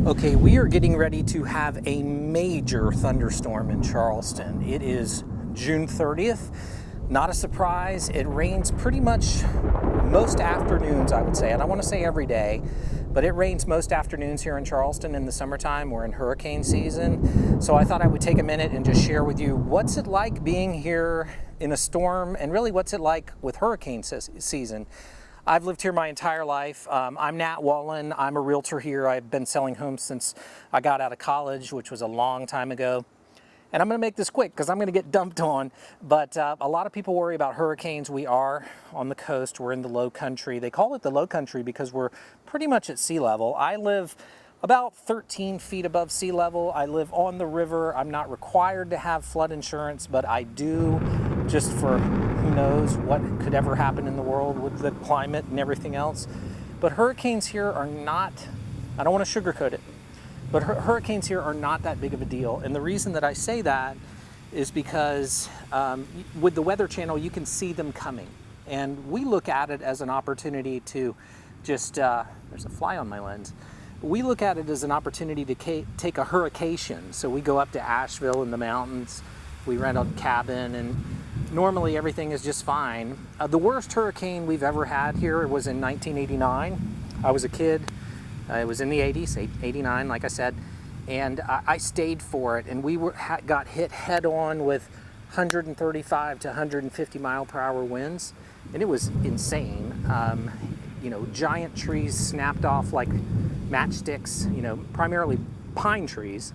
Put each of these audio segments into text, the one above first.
Okay, we are getting ready to have a major thunderstorm in Charleston. It is June 30th. Not a surprise. It rains pretty much most afternoons, I would say. I don't want to say every day, but it rains most afternoons here in Charleston in the summertime. We're in hurricane season. So I thought I would take a minute and just share with you what's it like being here in a storm, and really what's it like with hurricane season. I've lived here my entire life. I'm Nat Wallen. I'm a realtor here. I've been selling homes since I got out of college, which was a long time ago. And I'm going to make this quick because I'm going to get dumped on. But a lot of people worry about hurricanes. We are on the coast. We're in the low country. They call it the low country because we're pretty much at sea level. I live about 13 feet above sea level. I live on the river. I'm not required to have flood insurance, but I do, just for who knows what could ever happen in the world with the climate and everything else. But hurricanes here are not, I don't want to sugarcoat it, but hurricanes here are not that big of a deal. And the reason that I say that is because with the Weather Channel, you can see them coming. And we look at it as an opportunity to just, there's a fly on my lens. We look at it as an opportunity to take a hurrication. So we go up to Asheville in the mountains, we rent a cabin, and normally everything is just fine. The worst hurricane we've ever had here was in 1989. I was a kid. It was in the 80s, 89, like I said, and I stayed for it, and we got hit head on with 135 to 150 mile per hour winds, and it was insane. You know, giant trees snapped off like matchsticks, you know, primarily pine trees,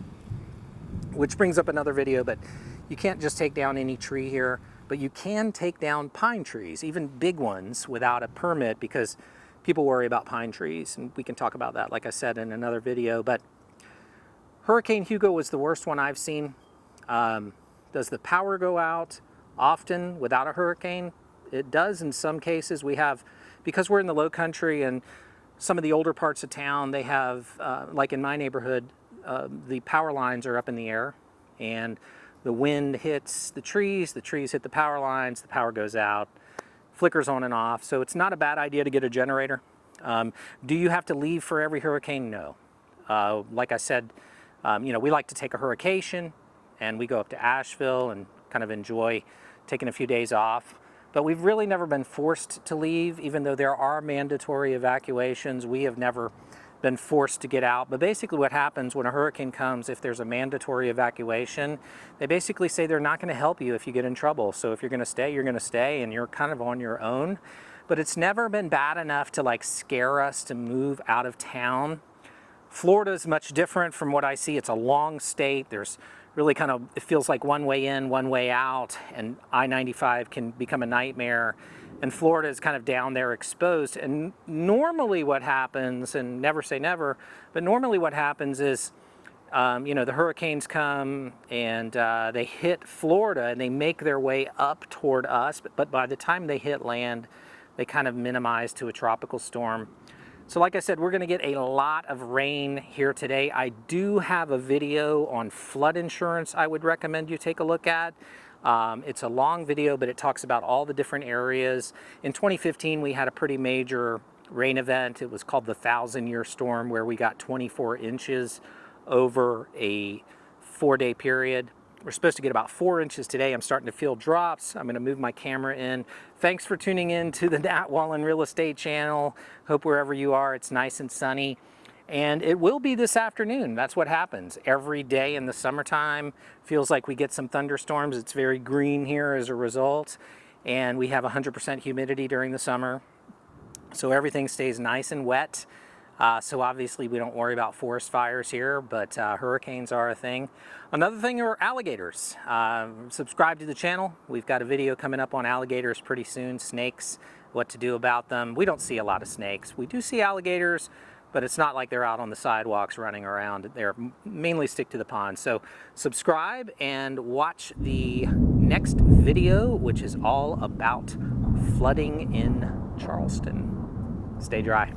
which brings up another video, but you can't just take down any tree here, but you can take down pine trees, even big ones, without a permit, because people worry about pine trees, and we can talk about that, like I said, in another video. But Hurricane Hugo was the worst one I've seen. Does the power go out often without a hurricane? It does in some cases. We have, because we're in the low country and some of the older parts of town, they have, like in my neighborhood, the power lines are up in the air, and the wind hits the trees hit the power lines, the power goes out, flickers on and off. So it's not a bad idea to get a generator. Do you have to leave for every hurricane? No. Like I said, you know, we like to take a hurricane and we go up to Asheville and kind of enjoy taking a few days off. But we've really never been forced to leave, even though there are mandatory evacuations. We have never been forced to get out. But basically what happens when a hurricane comes, if there's a mandatory evacuation, they basically say they're not going to help you if you get in trouble. So if you're going to stay, you're going to stay, and you're kind of on your own. But it's never been bad enough to like scare us to move out of town. Florida is much different from what I see. It's a long state. There's really kind of, it feels like one way in, one way out, and I-95 can become a nightmare. And Florida is kind of down there exposed. And normally what happens, and never say never, but normally what happens is, you know, the hurricanes come and they hit Florida and they make their way up toward us. But by the time they hit land, they kind of minimize to a tropical storm. So like I said, we're going to get a lot of rain here today. I do have a video on flood insurance I would recommend you take a look at. It's a long video, but it talks about all the different areas. In 2015, we had a pretty major rain event. It was called the 1,000-year storm, where we got 24 inches over a 4-day period. We're supposed to get about 4 inches today. I'm starting to feel drops. I'm going to move my camera in. Thanks for tuning in to the Nat Wallen Real Estate Channel. Hope wherever you are, it's nice and sunny. And it will be this afternoon. That's what happens every day in the summertime. Feels like we get some thunderstorms. It's very green here as a result. And we have 100% humidity during the summer. So everything stays nice and wet. So obviously we don't worry about forest fires here, but hurricanes are a thing. Another thing are alligators. Subscribe to the channel. We've got a video coming up on alligators pretty soon. Snakes, what to do about them. We don't see a lot of snakes. We do see alligators, but it's not like they're out on the sidewalks running around. They're mainly stick to the pond. So subscribe and watch the next video, which is all about flooding in Charleston. Stay dry.